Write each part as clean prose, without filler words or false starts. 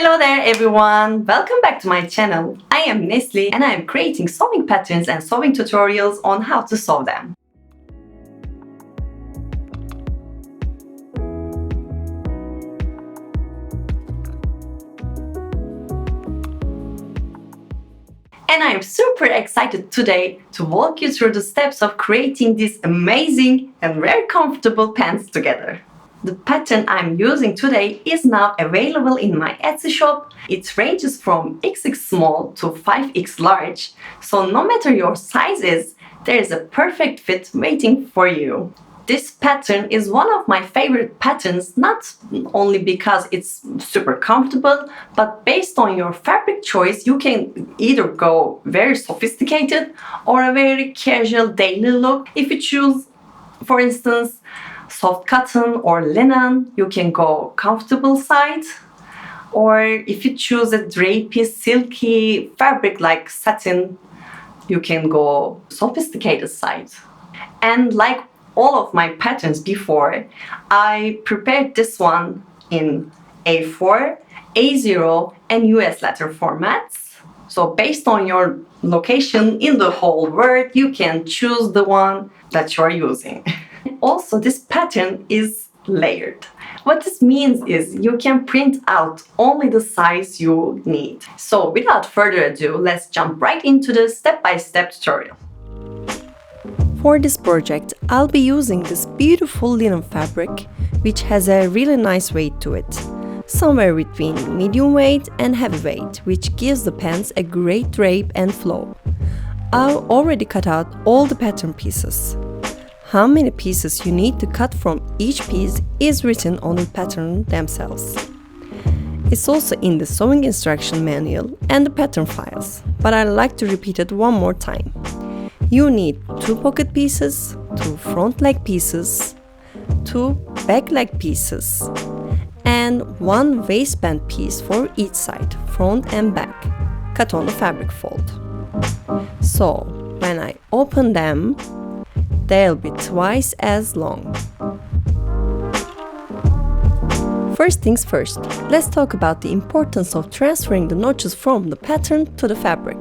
Hello there everyone! Welcome back to my channel. I am Nesli and I am creating sewing patterns and sewing tutorials on how to sew them. And I am super excited today to walk you through the steps of creating these amazing and very comfortable pants together. The pattern I'm using today is now available in my Etsy shop. It ranges from XX small to 5X large, so no matter your sizes, there is a perfect fit waiting for you. This pattern is one of my favorite patterns, not only because it's super comfortable, but based on your fabric choice, you can either go very sophisticated or a very casual daily look. If you choose, for instance, soft cotton or linen, you can go comfortable side. Or if you choose a drapey, silky fabric like satin, you can go sophisticated side. And like all of my patterns before, I prepared this one in A4, A0 and US letter formats. So based on your location in the whole world, you can choose the one that you are using. Also, this pattern is layered. What this means is you can print out only the size you need. So without further ado, let's jump right into the step-by-step tutorial. For this project, I'll be using this beautiful linen fabric, which has a really nice weight to it. Somewhere between medium weight and heavy weight, which gives the pants a great drape and flow. I've already cut out all the pattern pieces. How many pieces you need to cut from each piece is written on the pattern themselves. It's also in the sewing instruction manual and the pattern files, but I like to repeat it one more time. You need 2 pocket pieces, 2 front leg pieces, 2 back leg pieces, and 1 waistband piece for each side, front and back, cut on the fabric fold. So, when I open them, they'll be twice as long. First things first, let's talk about the importance of transferring the notches from the pattern to the fabric.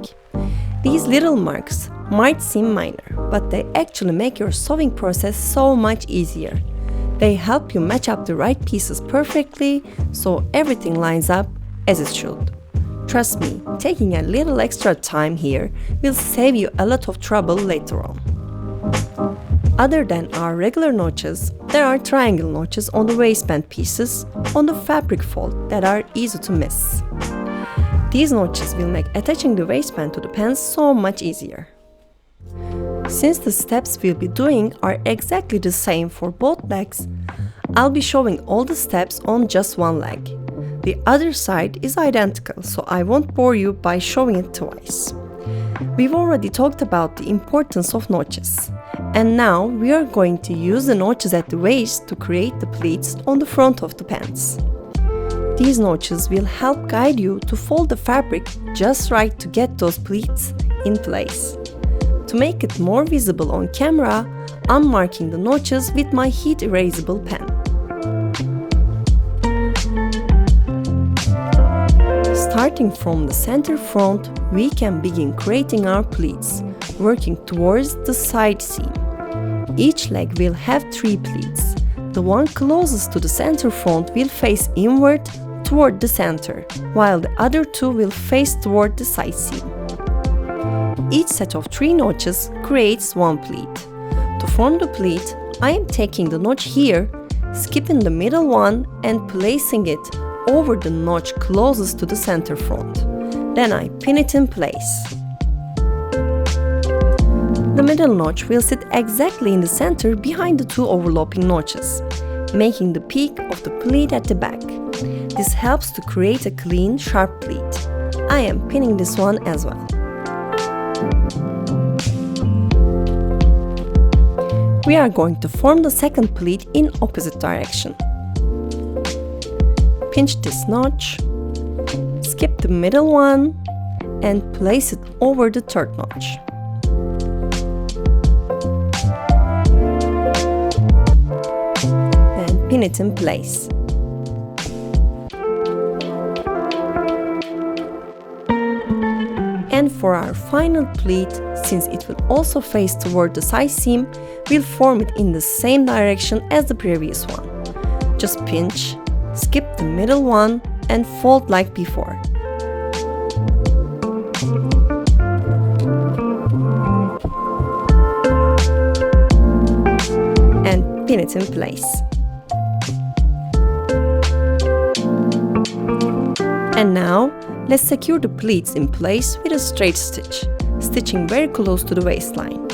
These little marks might seem minor, but they actually make your sewing process so much easier. They help you match up the right pieces perfectly, so everything lines up as it should. Trust me, taking a little extra time here will save you a lot of trouble later on. Other than our regular notches, there are triangle notches on the waistband pieces on the fabric fold that are easy to miss. These notches will make attaching the waistband to the pants so much easier. Since the steps we'll be doing are exactly the same for both legs, I'll be showing all the steps on just one leg. The other side is identical, so I won't bore you by showing it twice. We've already talked about the importance of notches. And now we are going to use the notches at the waist to create the pleats on the front of the pants. These notches will help guide you to fold the fabric just right to get those pleats in place. To make it more visible on camera, I'm marking the notches with my heat erasable pen. Starting from the center front, we can begin creating our pleats, working towards the side seam. Each leg will have 3 pleats. The one closest to the center front will face inward toward the center, while the other 2 will face toward the side seam. Each set of 3 notches creates 1 pleat. To form the pleat, I am taking the notch here, skipping the middle one and placing it over the notch closest to the center front. Then I pin it in place. The middle notch will sit exactly in the center behind the 2 overlapping notches, making the peak of the pleat at the back. This helps to create a clean, sharp pleat. I am pinning this one as well. We are going to form the second pleat in opposite direction. Pinch this notch, skip the middle one, and place it over the third notch. Then pin it in place. And for our final pleat, since it will also face toward the side seam, we'll form it in the same direction as the previous one. Just pinch, skip the middle one, and fold like before. And pin it in place. And now, let's secure the pleats in place with a straight stitch, stitching very close to the waistline.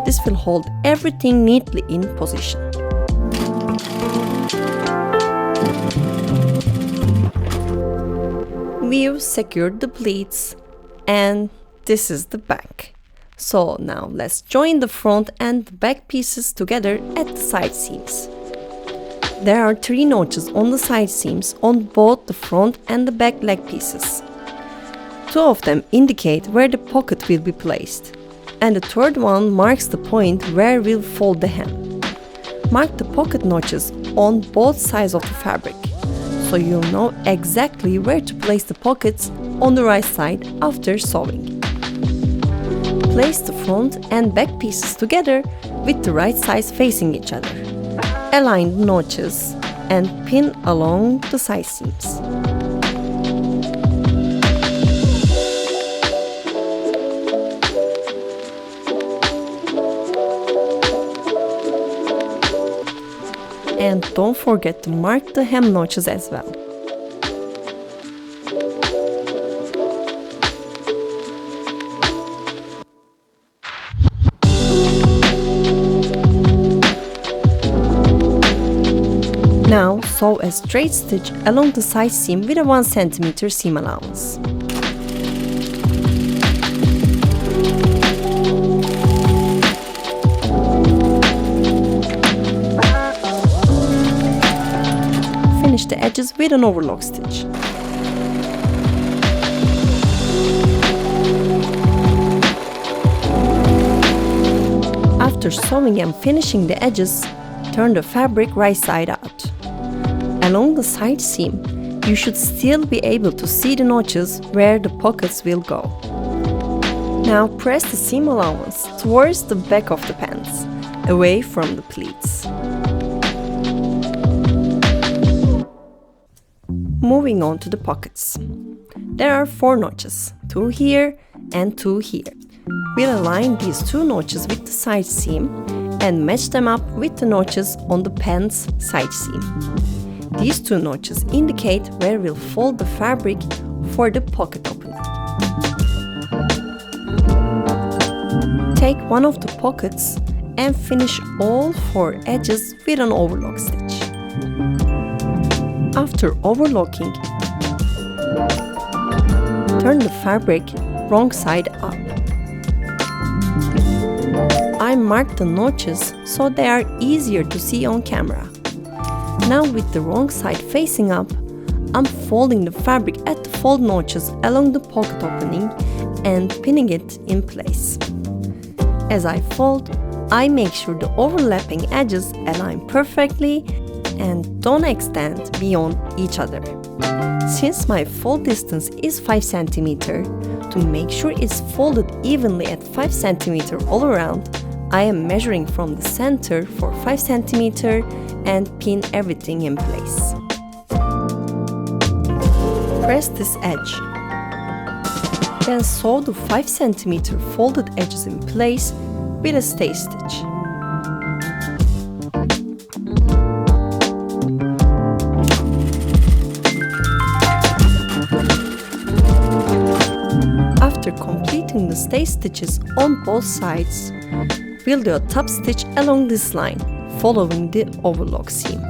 This will hold everything neatly in position. We've secured the pleats, and this is the back. So now let's join the front and the back pieces together at the side seams. There are 3 notches on the side seams on both the front and the back leg pieces. 2 of them indicate where the pocket will be placed, and the third one marks the point where we'll fold the hem. Mark the pocket notches on both sides of the fabric, so you'll know exactly where to place the pockets on the right side after sewing. Place the front and back pieces together with the right sides facing each other. Align the notches and pin along the side seams. And don't forget to mark the hem notches as well. Now sew a straight stitch along the side seam with a 1 cm seam allowance. Finish the edges with an overlock stitch. After sewing and finishing the edges, turn the fabric right side out. Along the side seam, you should still be able to see the notches where the pockets will go. Now press the seam allowance towards the back of the pants, away from the pleats. Moving on to the pockets. There are 4 notches, 2 here and 2 here. We'll align these 2 notches with the side seam and match them up with the notches on the pants side seam. These 2 notches indicate where we'll fold the fabric for the pocket opening. Take one of the pockets and finish all 4 edges with an overlock stitch. After overlocking, turn the fabric wrong side up. I marked the notches so they are easier to see on camera. Now with the wrong side facing up, I'm folding the fabric at the fold notches along the pocket opening and pinning it in place. As I fold, I make sure the overlapping edges align perfectly and don't extend beyond each other. Since my fold distance is 5 cm, to make sure it's folded evenly at 5 cm all around, I am measuring from the center for 5 cm and pin everything in place. Press this edge. Then sew the 5 cm folded edges in place with a stay stitch. After completing the stay stitches on both sides, we'll do a top stitch along this line, following the overlock seam.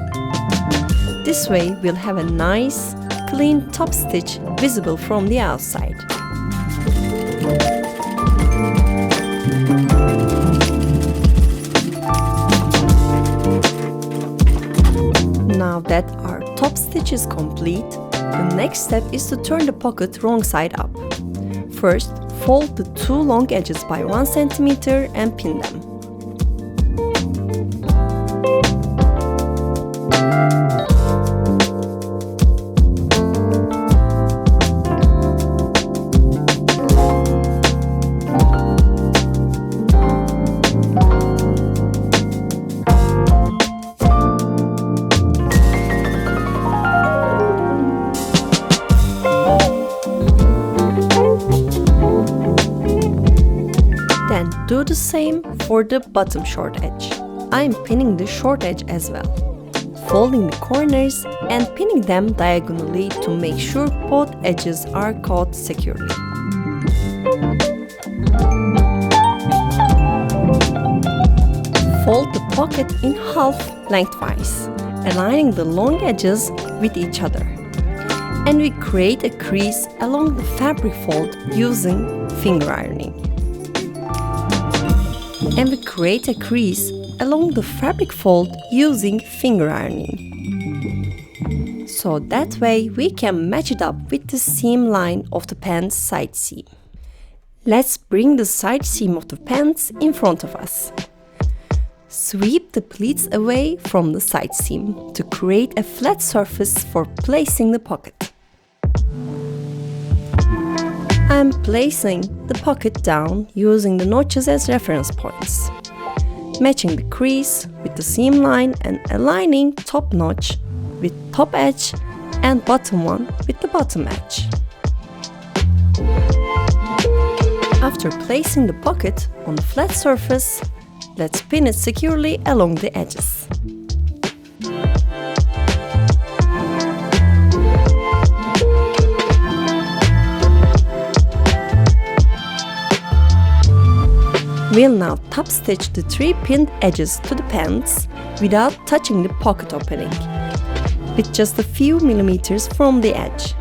This way we'll have a nice, clean top stitch visible from the outside. Now that our top stitch is complete, the next step is to turn the pocket wrong side up. First, fold the 2 long edges by 1 cm and pin them. the same for the bottom short edge. I am pinning the short edge as well, folding the corners and pinning them diagonally to make sure both edges are caught securely. Fold the pocket in half lengthwise, aligning the long edges with each other. And we create a crease along the fabric fold using finger ironing. And we create a crease along the fabric fold using finger ironing. So that way we can match it up with the seam line of the pants side seam. Let's bring the side seam of the pants in front of us. Sweep the pleats away from the side seam to create a flat surface for placing the pocket. I'm placing the pocket down using the notches as reference points, matching the crease with the seam line and aligning top notch with top edge and bottom one with the bottom edge. After placing the pocket on the flat surface, let's pin it securely along the edges. We'll now top stitch the 3 pinned edges to the pants without touching the pocket opening, with just a few millimeters from the edge.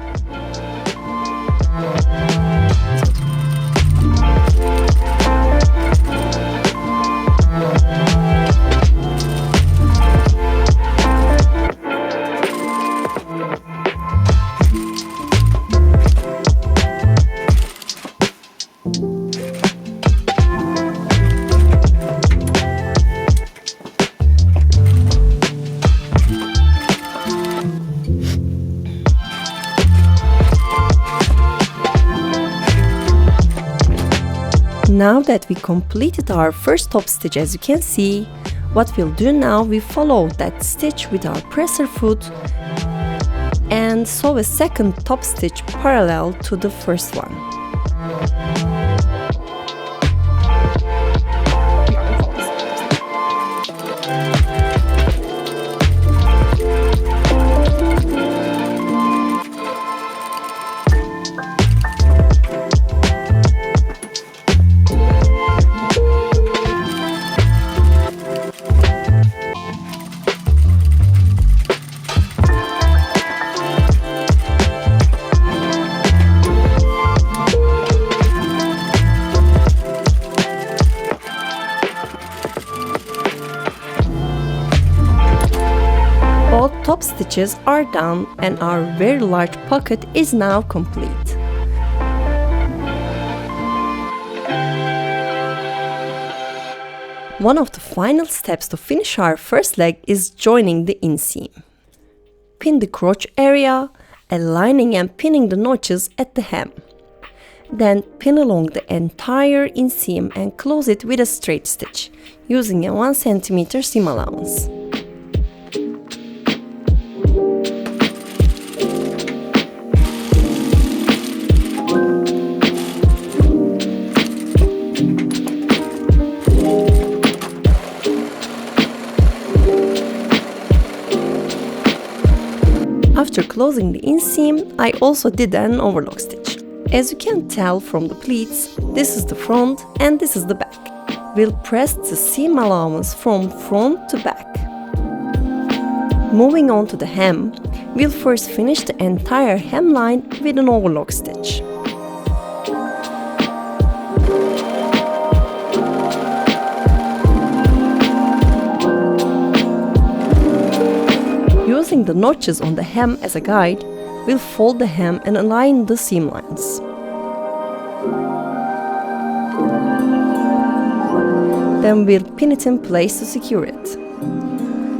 Now that we completed our first top stitch, as you can see, what we'll do now, we follow that stitch with our presser foot and sew a second top stitch parallel to the first one. Both top stitches are done and our very large pocket is now complete. One of the final steps to finish our first leg is joining the inseam. Pin the crotch area, aligning and pinning the notches at the hem. Then pin along the entire inseam and close it with a straight stitch, using a 1 cm seam allowance. After closing the inseam, I also did an overlock stitch. As you can tell from the pleats, this is the front and this is the back. We'll press the seam allowance from front to back. Moving on to the hem, we'll first finish the entire hemline with an overlock stitch. Using the notches on the hem as a guide, we'll fold the hem and align the seam lines. Then we'll pin it in place to secure it.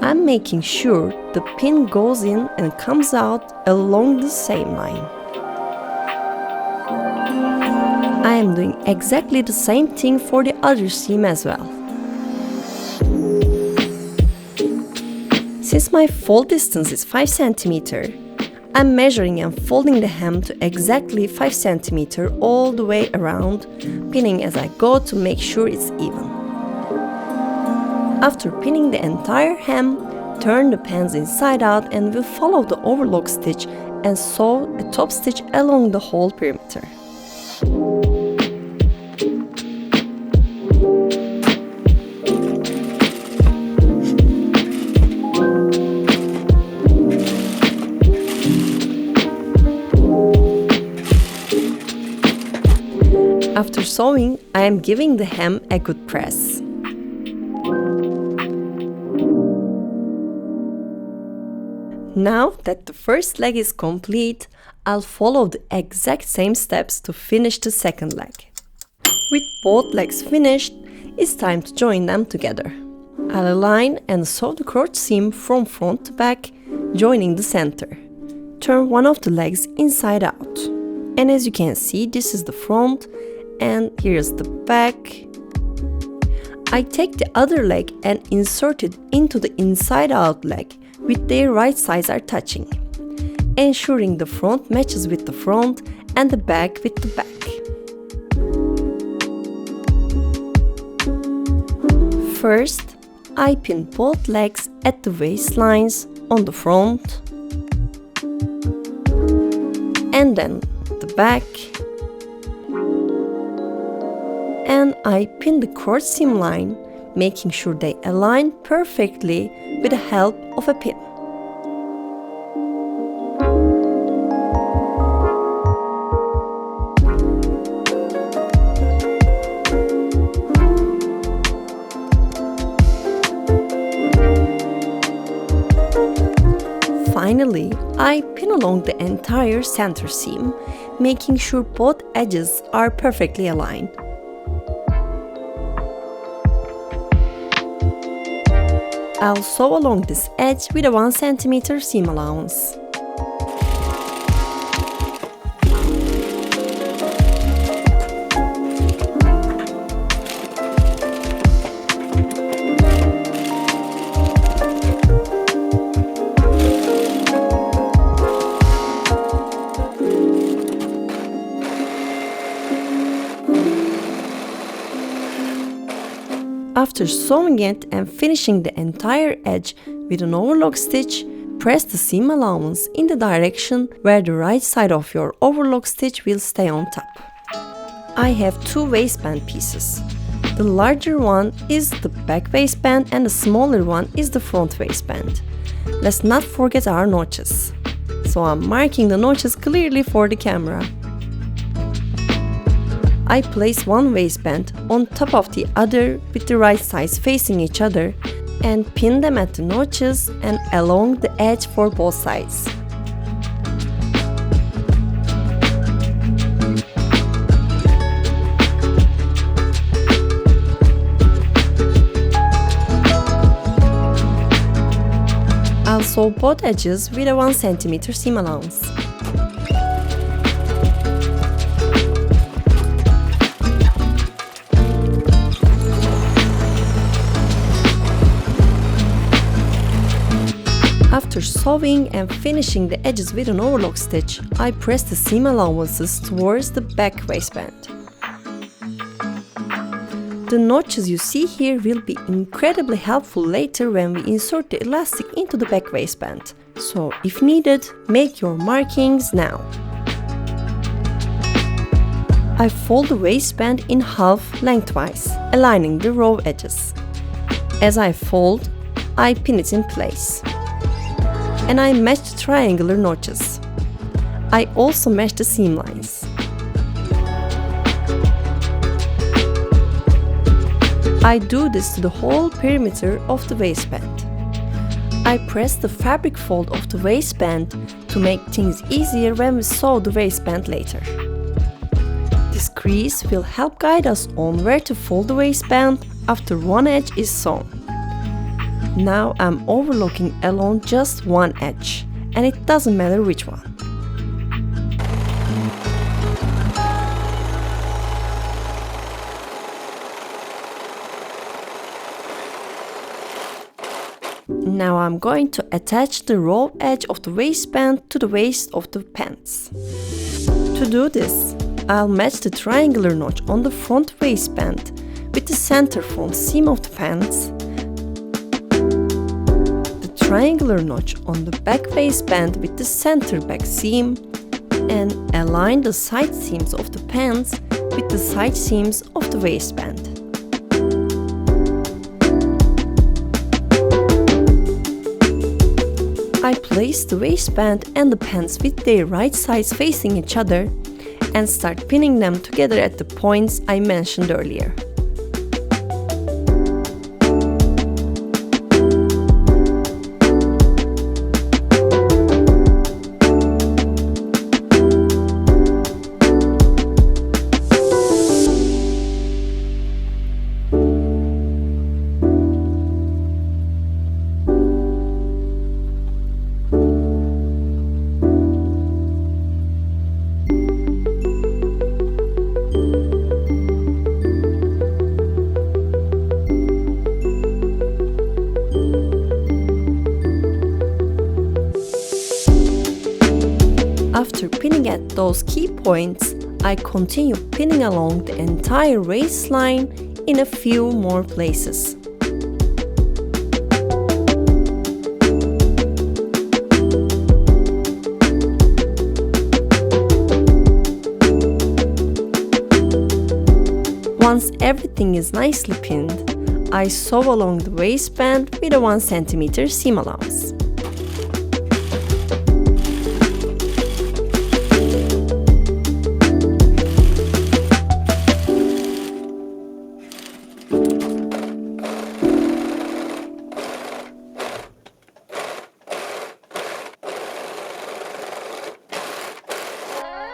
I'm making sure the pin goes in and comes out along the same line. I am doing exactly the same thing for the other seam as well. Since my fold distance is 5 cm, I'm measuring and folding the hem to exactly 5 cm all the way around, pinning as I go to make sure it's even. After pinning the entire hem, turn the pants inside out and we'll follow the overlock stitch and sew a top stitch along the whole perimeter. After sewing, I am giving the hem a good press. Now that the first leg is complete, I'll follow the exact same steps to finish the second leg. With both legs finished, it's time to join them together. I'll align and sew the crotch seam from front to back, joining the center. Turn one of the legs inside out. And as you can see, this is the front and here's the back. I take the other leg and insert it into the inside out leg with their right sides are touching, ensuring the front matches with the front and the back with the back. First, I pin both legs at the waistlines on the front and then the back, and I pin the crotch seam line, making sure they align perfectly with the help of a pin. Finally, I pin along the entire center seam, making sure both edges are perfectly aligned. I'll sew along this edge with a 1 cm seam allowance. After sewing it and finishing the entire edge with an overlock stitch, press the seam allowance in the direction where the right side of your overlock stitch will stay on top. I have two waistband pieces. The larger one is the back waistband and the smaller one is the front waistband. Let's not forget our notches. So I'm marking the notches clearly for the camera. I place one waistband on top of the other with the right sides facing each other and pin them at the notches and along the edge for both sides. I'll sew both edges with a 1 cm seam allowance. After sewing and finishing the edges with an overlock stitch, I press the seam allowances towards the back waistband. The notches you see here will be incredibly helpful later when we insert the elastic into the back waistband. So if needed, make your markings now. I fold the waistband in half lengthwise, aligning the raw edges. As I fold, I pin it in place. And I match the triangular notches. I also match the seam lines. I do this to the whole perimeter of the waistband. I press the fabric fold of the waistband to make things easier when we sew the waistband later. This crease will help guide us on where to fold the waistband after one edge is sewn. Now I'm overlocking along just one edge, and it doesn't matter which one. Now I'm going to attach the raw edge of the waistband to the waist of the pants. To do this, I'll match the triangular notch on the front waistband with the center front seam of the pants, the triangular notch on the back waistband with the center back seam, and align the side seams of the pants with the side seams of the waistband. I place the waistband and the pants with their right sides facing each other and start pinning them together at the points I mentioned earlier. After pinning at those key points, I continue pinning along the entire waistline in a few more places. Once everything is nicely pinned, I sew along the waistband with a 1 cm seam allowance.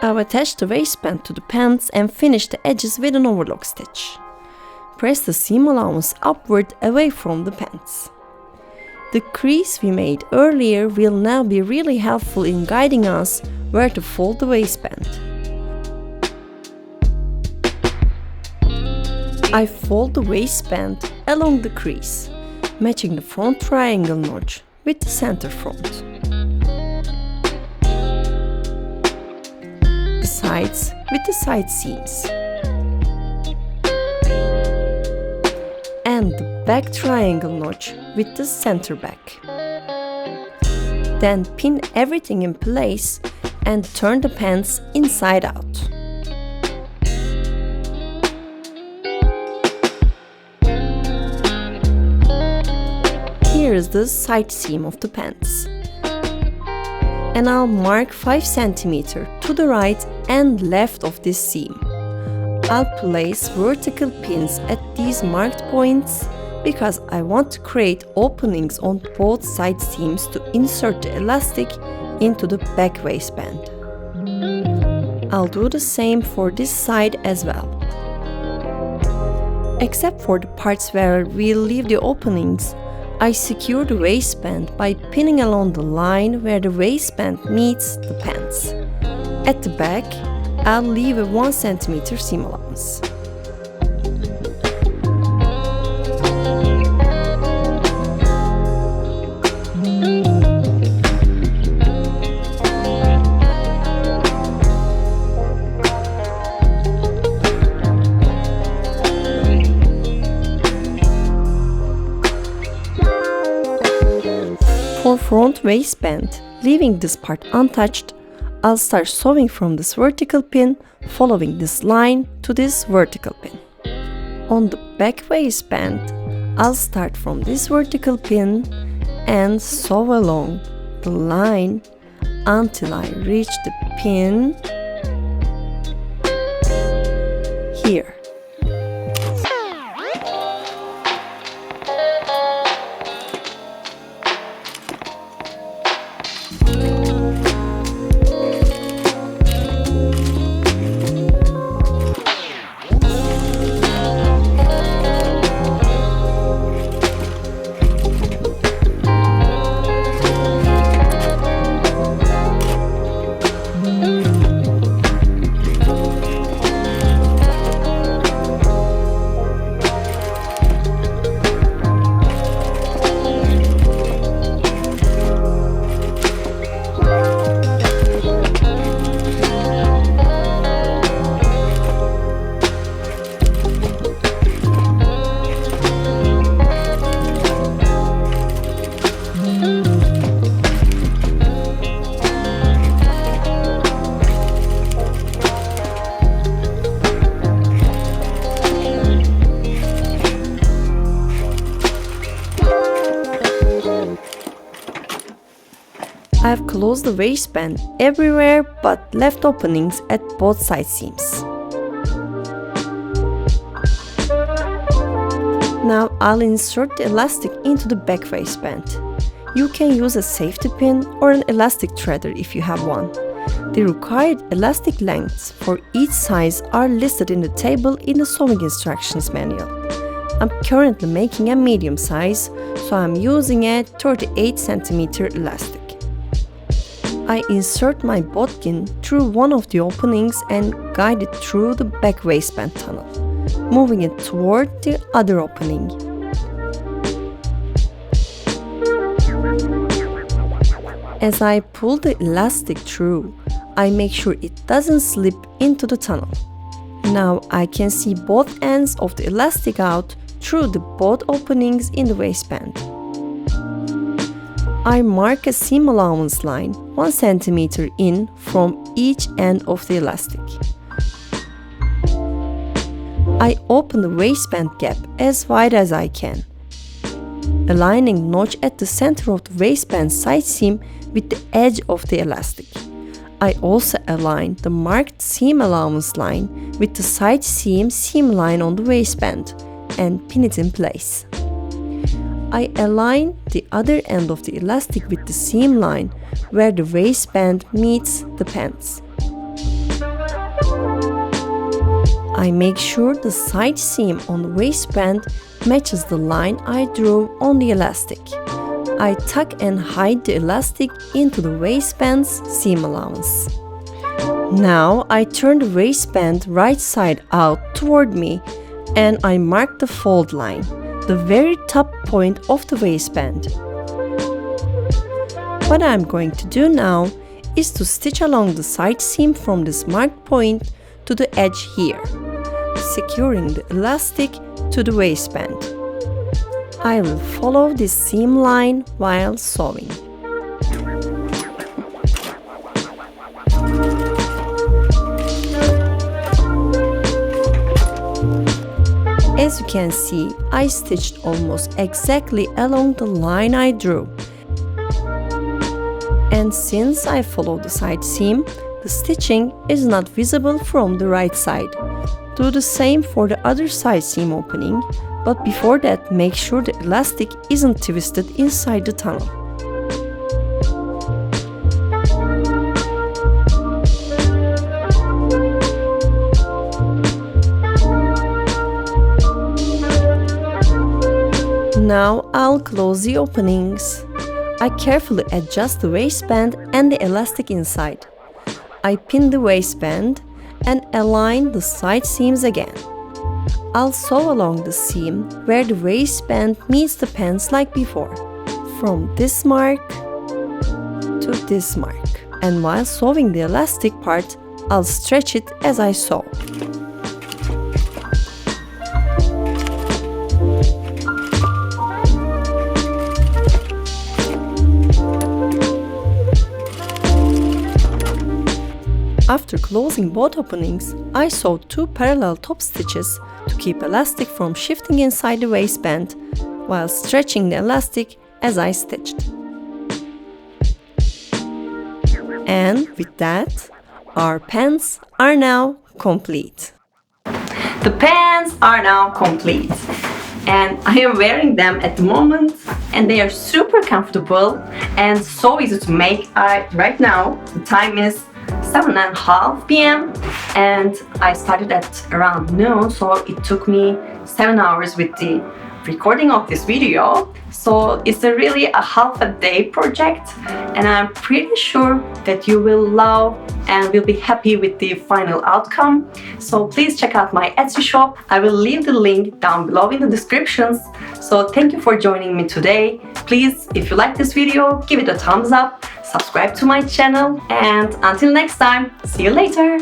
I've attached the waistband to the pants and finished the edges with an overlock stitch. Press the seam allowance upward away from the pants. The crease we made earlier will now be really helpful in guiding us where to fold the waistband. I fold the waistband along the crease, matching the front triangle notch with the center front. Sides with the side seams and the back triangle notch with the center back. Then pin everything in place and turn the pants inside out. Here is the side seam of the pants. And I'll mark 5 cm to the right and left of this seam. I'll place vertical pins at these marked points because I want to create openings on both side seams to insert the elastic into the back waistband. I'll do the same for this side as well. Except for the parts where we'll leave the openings, I secure the waistband by pinning along the line where the waistband meets the pants. At the back, I'll leave a 1 cm seam allowance. For front waistband, leaving this part untouched, I'll start sewing from this vertical pin, following this line to this vertical pin. On the back waistband, I'll start from this vertical pin and sew along the line until I reach the pin here. have closed the waistband everywhere but left openings at both side seams. Now I'll insert the elastic into the back waistband. You can use a safety pin or an elastic threader if you have one. The required elastic lengths for each size are listed in the table in the sewing instructions manual. I'm currently making a medium size, so I'm using a 38 cm elastic. I insert my bodkin through one of the openings and guide it through the back waistband tunnel, moving it toward the other opening. As I pull the elastic through, I make sure it doesn't slip into the tunnel. Now I can see both ends of the elastic out through the both openings in the waistband. I mark a seam allowance line 1 cm in from each end of the elastic. I open the waistband gap as wide as I can, aligning notch at the center of the waistband side seam with the edge of the elastic. I also align the marked seam allowance line with the side seam line on the waistband and pin it in place. I align the other end of the elastic with the seam line where the waistband meets the pants. I make sure the side seam on the waistband matches the line I drew on the elastic. I tuck and hide the elastic into the waistband's seam allowance. Now I turn the waistband right side out toward me and I mark the fold line, the very top point of the waistband. What I'm going to do now is to stitch along the side seam from this marked point to the edge here, securing the elastic to the waistband. I will follow this seam line while sewing. As you can see, I stitched almost exactly along the line I drew. And since I follow the side seam, the stitching is not visible from the right side. Do the same for the other side seam opening, but before that make sure the elastic isn't twisted inside the tunnel. Now I'll close the openings. I carefully adjust the waistband and the elastic inside. I pin the waistband and align the side seams again. I'll sew along the seam where the waistband meets the pants like before, from this mark to this mark. And while sewing the elastic part, I'll stretch it as I sew. After closing both openings, I sewed 2 parallel top stitches to keep elastic from shifting inside the waistband while stretching the elastic as I stitched. And with that, our pants are now complete. The pants are now complete and I am wearing them at the moment and they are super comfortable and so easy to make. Right now the time is 7:30 p.m. and I started at around noon, so it took me 7 hours with the recording of this video. So it's really a half a day project and I'm pretty sure that you will love and will be happy with the final outcome. So please check out my Etsy shop. I will leave the link down below in the descriptions. So thank you for joining me today. Please, if you like this video, give it a thumbs up, subscribe to my channel, and until next time, see you later!